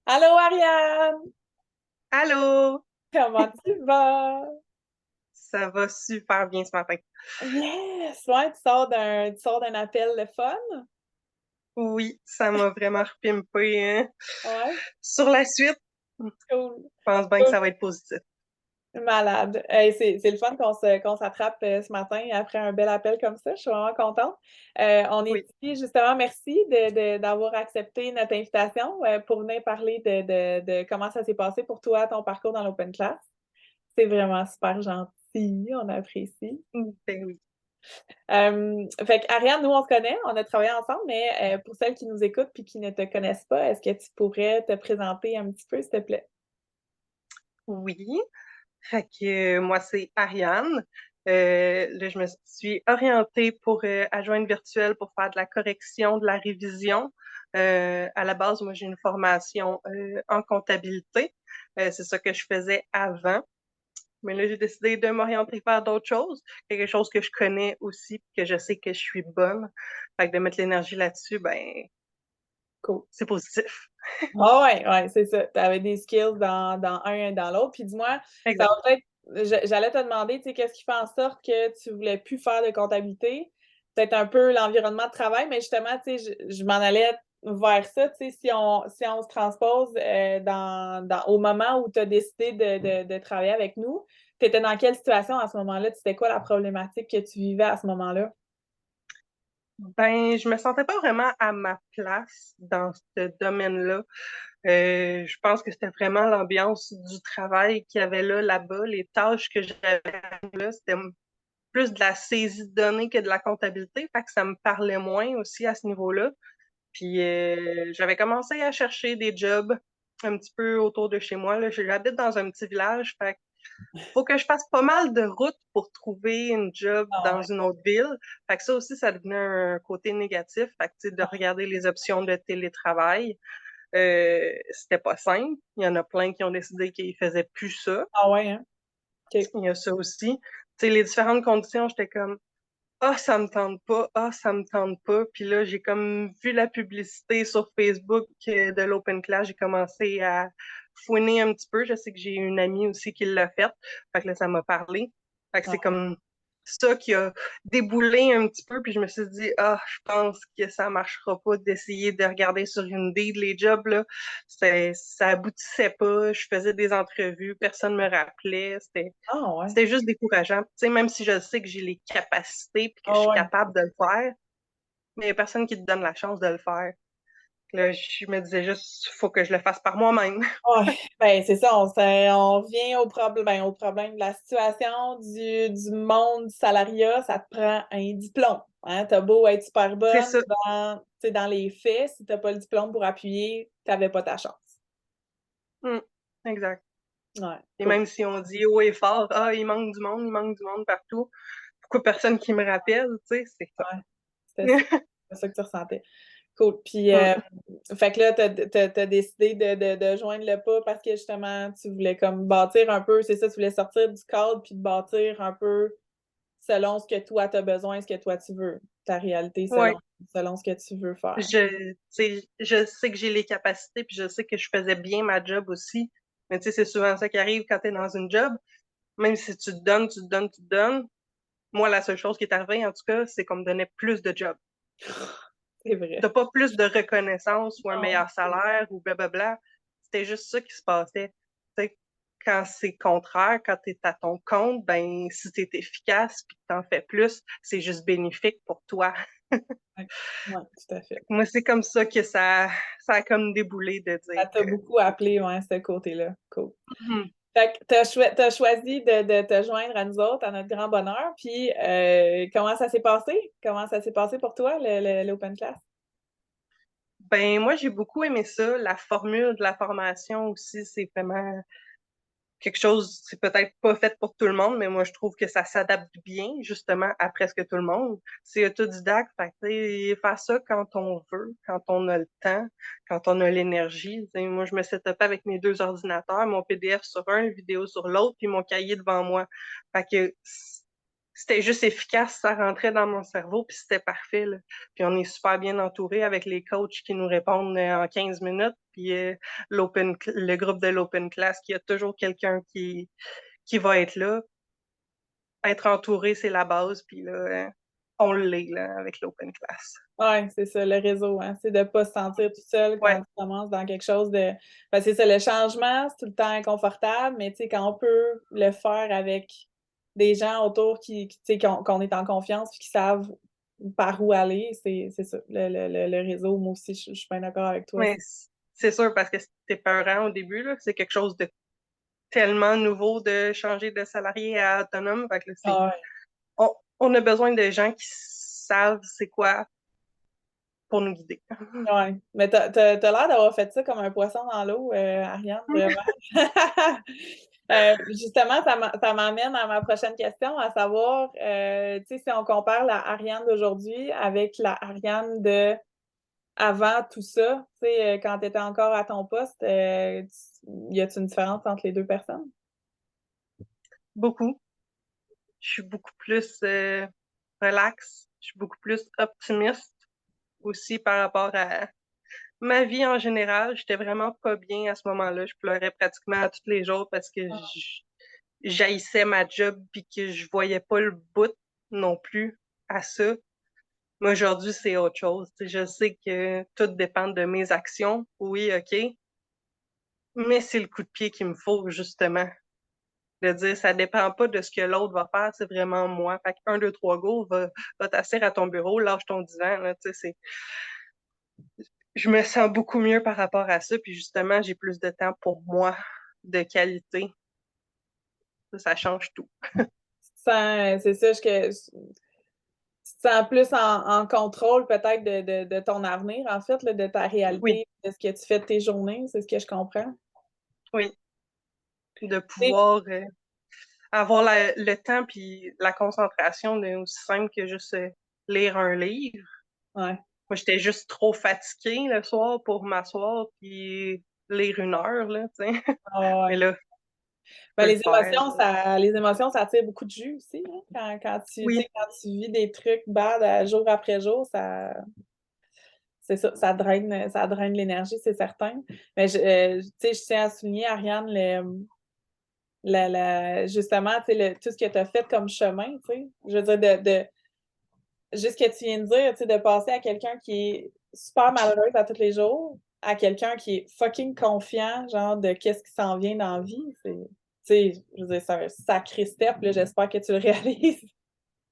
Allô Ariane, Allô! comment tu vas? Ça va super bien ce matin. Yes, ouais, tu sors d'un appel de fun? Oui, ça m'a vraiment repimpé Ouais, sur la suite. Je cool. pense bien que Cool. ça va être positif. Malade. Hey, c'est le fun qu'on s'attrape ce matin après un bel appel comme ça. Je suis vraiment contente. On est Oui. ici, justement, merci d'avoir accepté notre invitation pour venir parler de comment ça s'est passé pour toi, ton parcours dans l'Open Class. C'est vraiment super gentil, on apprécie. Ben oui. Fait que Ariane, nous, on se connaît, on a travaillé ensemble, mais pour celles qui nous écoutent puis qui ne te connaissent pas, est-ce que tu pourrais te présenter un petit peu, s'il te plaît? Oui. Fait que moi, c'est Ariane. Là, je me suis orientée pour adjointe virtuelle pour faire de la correction, de la révision. À la base, moi, j'ai une formation en comptabilité. C'est ça que je faisais avant. Mais là, j'ai décidé de m'orienter vers d'autres choses, quelque chose que je connais aussi, que je sais que je suis bonne. Fait que de mettre l'énergie là-dessus, ben, Cool. c'est positif. Ah ouais, ouais, c'est ça. Tu avais des skills dans un et dans l'autre. Puis dis-moi, ça Exact. va peut-être. J'allais te demander, tu sais, qu'est-ce qui fait en sorte que tu voulais plus faire de comptabilité? Peut-être un peu l'environnement de travail, mais justement, tu sais, je m'en allais vers ça, tu sais, si on se transpose au moment où tu as décidé de travailler avec nous, tu étais dans quelle situation à ce moment-là? C'était quoi la problématique que tu vivais à ce moment-là? Ben, je me sentais pas vraiment à ma place dans ce domaine-là. Je pense que c'était vraiment l'ambiance du travail qu'il y avait là-bas, les tâches que j'avais là, c'était plus de la saisie de données que de la comptabilité, fait que ça me parlait moins aussi à ce niveau-là. Puis j'avais commencé à chercher des jobs un petit peu autour de chez moi. Là. J'habite dans un petit village, fait que faut que je fasse pas mal de routes pour trouver une job Ah dans ouais. une autre ville. Fait que ça aussi, ça devenait un côté négatif. Fait que, tu sais, de regarder les options de télétravail, c'était pas simple. Il y en a plein qui ont décidé qu'ils faisaient plus ça. Ah ouais, hein? OK. Il y a ça aussi. Tu sais, les différentes conditions, j'étais comme, ah, ça me tente pas, ah, ça me tente pas. Puis là, j'ai comme vu la publicité sur Facebook de l'Open Class, j'ai commencé à fouiner un petit peu. Je sais que j'ai une amie aussi qui l'a fait. Fait que là, ça m'a parlé. Fait que c'est Ah, comme ça qui a déboulé un petit peu. Puis je me suis dit, ah, je pense que ça marchera pas d'essayer de regarder sur Indeed les jobs, là. Ça aboutissait pas. Je faisais des entrevues, personne me rappelait. ah ouais. C'était juste décourageant. Tu sais, même si je sais que j'ai les capacités et que je Ah suis ouais. capable de le faire, mais il n'y a personne qui te donne la chance de le faire. Là, je me disais juste, il faut que je le fasse par moi-même. Ouais, ben c'est ça, on revient au problème de la situation du monde du salariat, ça te prend un diplôme. Hein? T'as beau être super C'est bonne ça. tu sais, dans les faits, si t'as pas le diplôme pour appuyer, t'avais pas ta chance. Mm, exact. Ouais, Et cool. même si on dit haut et fort, ah, il manque du monde partout, pourquoi personne qui me rappelle, tu sais, c'est ça. Ouais, c'était ça, c'était ça que tu ressentais. Cool. Puis, Mm. fait que là, t'as décidé de joindre le pas parce que justement, tu voulais comme bâtir un peu, c'est ça, tu voulais sortir du cadre puis de bâtir un peu selon ce que toi tu as besoin, ce que toi tu veux, ta réalité Ouais. selon ce que tu veux faire. Je sais que j'ai les capacités, puis je sais que je faisais bien ma job aussi. Mais tu sais, c'est souvent ça qui arrive quand tu es dans une job. Même si tu te donnes, tu te donnes, tu te donnes, moi, la seule chose qui est arrivée, en tout cas, c'est qu'on me donnait plus de jobs. C'est vrai. T'as pas plus de reconnaissance ou un Non. meilleur salaire ou blablabla. C'était juste ça qui se passait. Tu sais, quand c'est contraire, quand tu es à ton compte, ben, si tu es efficace puis que tu en fais plus, c'est juste bénéfique pour toi. Ouais, ouais, tout à fait. Moi, c'est comme ça que ça a comme déboulé de Ça dire t'a que beaucoup appelé, ouais, ce côté-là. Cool. mhm. Fait que t'as choisi de te joindre à nous autres, à notre grand bonheur. Puis, comment ça s'est passé? Comment ça s'est passé pour toi, l'Open Class? Ben, moi, j'ai beaucoup aimé ça. La formule de la formation aussi, c'est vraiment quelque chose, c'est peut-être pas fait pour tout le monde, mais moi, je trouve que ça s'adapte bien, justement, à presque tout le monde. C'est autodidacte, fait que, tu sais, faire ça quand on veut, quand on a le temps, quand on a l'énergie. Tu sais, moi, je me set up avec mes deux ordinateurs, mon PDF sur un, une vidéo sur l'autre, puis mon cahier devant moi. Fait que c'était juste efficace, ça rentrait dans mon cerveau, puis c'était parfait, là. Puis on est super bien entouré avec les coachs qui nous répondent en 15 minutes, puis le groupe de l'open class, qui a toujours quelqu'un qui va être là. Être entouré, c'est la base, puis là, on l'est, là, avec l'open class. Ouais, c'est ça, le réseau, hein. C'est de ne pas se sentir tout seul quand Ouais, tu commences dans quelque chose de. Ben, c'est ça, le changement, c'est tout le temps inconfortable, mais tu sais, quand on peut le faire avec des gens autour tu sais, qu'on est en confiance et qui savent par où aller, c'est ça, le réseau. Moi aussi, je suis bien d'accord avec toi. mais c'est sûr, parce que c'était peurant au début, là. C'est quelque chose de tellement nouveau de changer de salarié à autonome. Fait que là, Ah ouais. on a besoin de gens qui savent c'est quoi pour nous guider. Ouais. Mais t'as l'air d'avoir fait ça comme un poisson dans l'eau, Ariane, vraiment. Justement, ça m'amène à ma prochaine question, à savoir, tu sais, si on compare la Ariane d'aujourd'hui avec la Ariane de avant tout ça, tu sais, quand tu étais encore à ton poste, y a-t-il une différence entre les deux personnes? Beaucoup. Je suis beaucoup plus relax. Je suis beaucoup plus optimiste aussi par rapport à ma vie en général. J'étais vraiment pas bien à ce moment-là. Je pleurais pratiquement tous les jours parce que j'haïssais ma job puis que je voyais pas le bout non plus à ça. Mais aujourd'hui, c'est autre chose. Tu sais, je sais que tout dépend de mes actions. Oui, OK. Mais c'est le coup de pied qu'il me faut, justement. De dire, ça dépend pas de ce que l'autre va faire, c'est vraiment moi. Fait que 1, 2, 3, go, va t'asseoir à ton bureau, lâche ton divan, là, tu sais, je me sens beaucoup mieux par rapport à ça, puis justement, j'ai plus de temps pour moi, de qualité. Ça change tout. C'est ça, tu te sens plus en contrôle peut-être de ton avenir, en fait, là, de ta Oui, réalité, de ce que tu fais de tes journées, c'est ce que je comprends. oui. De Et- pouvoir avoir le temps puis la concentration de aussi simple que juste lire un livre. ouais. Moi, j'étais juste trop fatiguée le soir pour m'asseoir puis lire 1 heure, là, tu sais. Ah Mais ouais. là, je Ben, peux le faire. les émotions, ça tire beaucoup de jus aussi, hein. Tu Oui, sais, quand tu vis des trucs bad jour après jour, c'est ça, ça draine l'énergie, c'est certain. Mais tu sais, je tiens à souligner, Ariane, justement, tu sais, tout ce que tu as fait comme chemin, tu sais. Je veux dire, juste ce que tu viens de dire, tu sais, de passer à quelqu'un qui est super malheureuse à tous les jours, à quelqu'un qui est fucking confiant, genre, de qu'est-ce qui s'en vient dans la vie, tu sais, je veux dire, c'est un sacré step, là, j'espère que tu le réalises.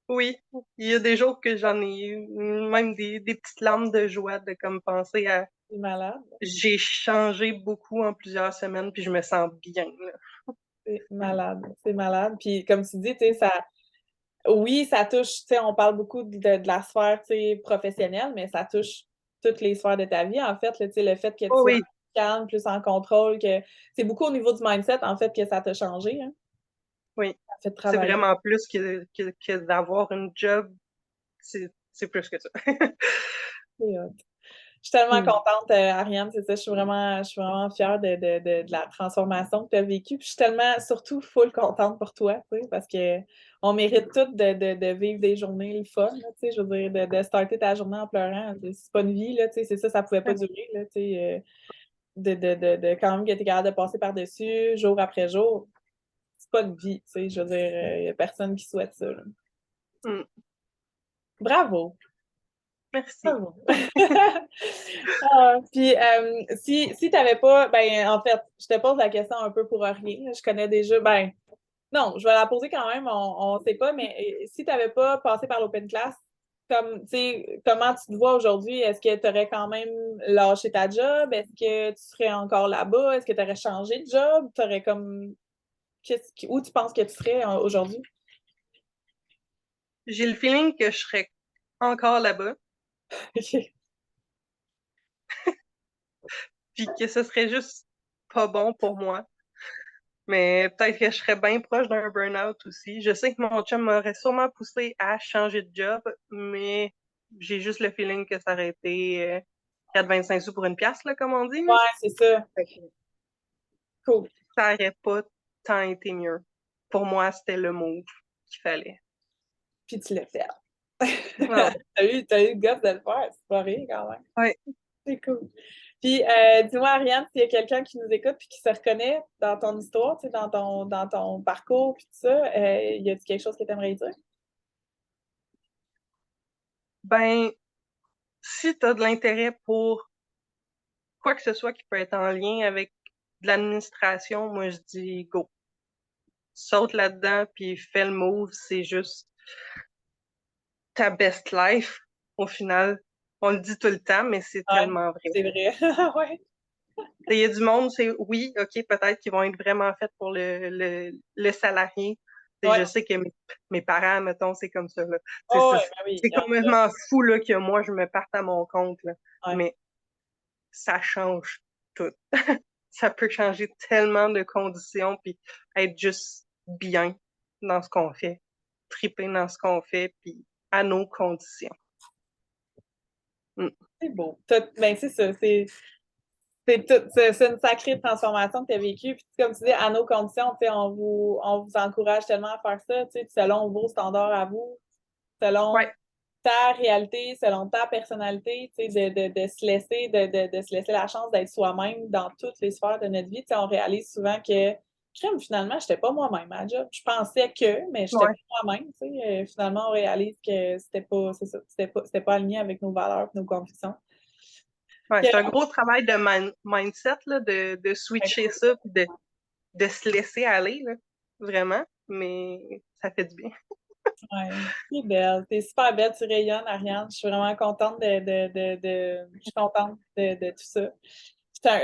oui. Il y a des jours que j'en ai eu, même des petites larmes de joie de comme penser à C'est malade. j'ai changé beaucoup en plusieurs semaines puis je me sens bien, là. C'est malade. C'est malade. Puis, comme tu dis, tu sais, oui, ça touche, tu sais, on parle beaucoup de la sphère, tu sais, professionnelle, mais ça touche toutes les sphères de ta vie, en fait, là, tu sais, le fait que tu Oh sois oui, calme, plus en contrôle, que c'est beaucoup au niveau du mindset, en fait, que ça t'a changé, hein. oui. Ça fait C'est travailler. vraiment plus que d'avoir une job. C'est plus que ça. C'est hot. Je suis tellement Hmm. contente, Ariane, c'est ça. Je suis vraiment fière de la transformation que tu as vécue. Puis je suis tellement, surtout, full contente pour toi, tu sais, parce que on mérite toutes de vivre des journées le fun, là, tu sais, je veux dire, de starter ta journée en pleurant. C'est pas une vie, là, tu sais, c'est ça, ça pouvait pas durer, là, tu sais, de quand même que tu es capable de passer par-dessus, jour après jour. C'est pas une vie, tu sais, je veux dire, il y a personne qui souhaite ça, là. Hmm. Bravo! Merci. Bravo! Ah, puis, si tu n'avais pas, ben, en fait, je te pose la question un peu pour rien. Je connais déjà, ben, non, je vais la poser quand même, on ne sait pas, mais si tu n'avais pas passé par l'Open Class, comme, tu sais, comment tu te vois aujourd'hui? Est-ce que tu aurais quand même lâché ta job? Est-ce que tu serais encore là-bas? Est-ce que tu aurais changé de job? Tu aurais comme, où tu penses que tu serais aujourd'hui? J'ai le feeling que je serais encore là-bas, puis que ce serait juste pas bon pour moi. Mais peut-être que je serais bien proche d'un burn-out aussi. Je sais que mon chum m'aurait sûrement poussé à changer de job, mais j'ai juste le feeling que ça aurait été 4,25 sous pour une pièce, là, comme on dit. Là. Ouais, c'est ça. Fait que Cool. ça aurait pas tant été mieux. Pour moi, c'était le move qu'il fallait. puis tu l'as fait. Ah, T'as eu le goût de le faire, c'est pas rien quand même. ouais. C'est cool. Puis, dis-moi, Ariane, s'il y a quelqu'un qui nous écoute puis qui se reconnaît dans ton histoire, tu sais, dans ton parcours, puis tout ça, y a-t-il quelque chose que tu aimerais dire? Ben, si tu as de l'intérêt pour quoi que ce soit qui peut être en lien avec de l'administration, moi je dis go. Saute là-dedans, puis fais le move, c'est juste ta best life, au final. On le dit tout le temps, mais c'est Ouais, tellement vrai. c'est vrai. Ouais. Il y a du monde, c'est oui, OK, peut-être qu'ils vont être vraiment faits pour le salarié. Ouais. Je sais que mes parents, mettons, c'est comme ça. Là. Oh, ouais, ben oui, C'est complètement fou là, que moi, je me parte à mon compte. Là. ouais. Mais ça change tout. Ça peut changer tellement de conditions, puis être juste bien dans ce qu'on fait, triper dans ce qu'on fait, puis à nos conditions. Mm. C'est beau. Ben, c'est ça. C'est une sacrée transformation que tu as vécue. Puis, comme tu dis, à nos conditions, tu sais, on vous encourage tellement à faire ça, tu sais, selon vos standards à vous, selon Ouais, ta réalité, selon ta personnalité, tu sais, de se laisser, de se laisser la chance d'être soi-même dans toutes les sphères de notre vie. Tu sais, on réalise souvent que, crème, finalement, je n'étais pas moi-même à job. Je pensais que, mais je n'étais ouais. pas moi-même. Tu sais. Finalement, on réalise que c'était pas, c'est ça, c'était pas aligné avec nos valeurs et nos convictions. Ouais, Que- c'est un gros travail de mindset, là, de switcher ça, puis de se laisser aller, là, vraiment, mais ça fait du bien. Ouais, c'est belle. T'es super belle, tu rayonnes, Ariane. Je suis vraiment contente je suis contente de tout ça.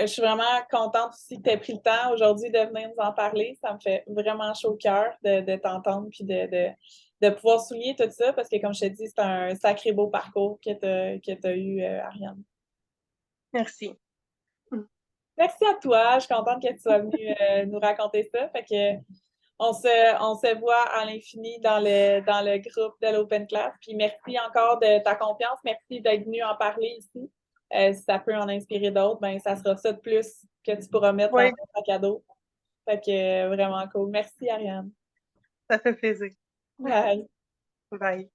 Je suis vraiment contente aussi que tu aies pris le temps aujourd'hui de venir nous en parler. Ça me fait vraiment chaud au cœur de t'entendre puis de pouvoir souligner tout ça parce que, comme je te dis, c'est un sacré beau parcours que tu as eu, Ariane. Merci. Merci à toi. Je suis contente que tu sois venue nous raconter ça. Fait que on se voit à l'infini dans le groupe de l'Open Class. Puis merci encore de ta confiance. Merci d'être venu en parler ici. Si ça peut en inspirer d'autres, ben ça sera ça de plus que tu pourras mettre dans Oui, ton sac à dos. Fait que vraiment cool. Merci, Ariane. ça fait plaisir. Bye. Bye.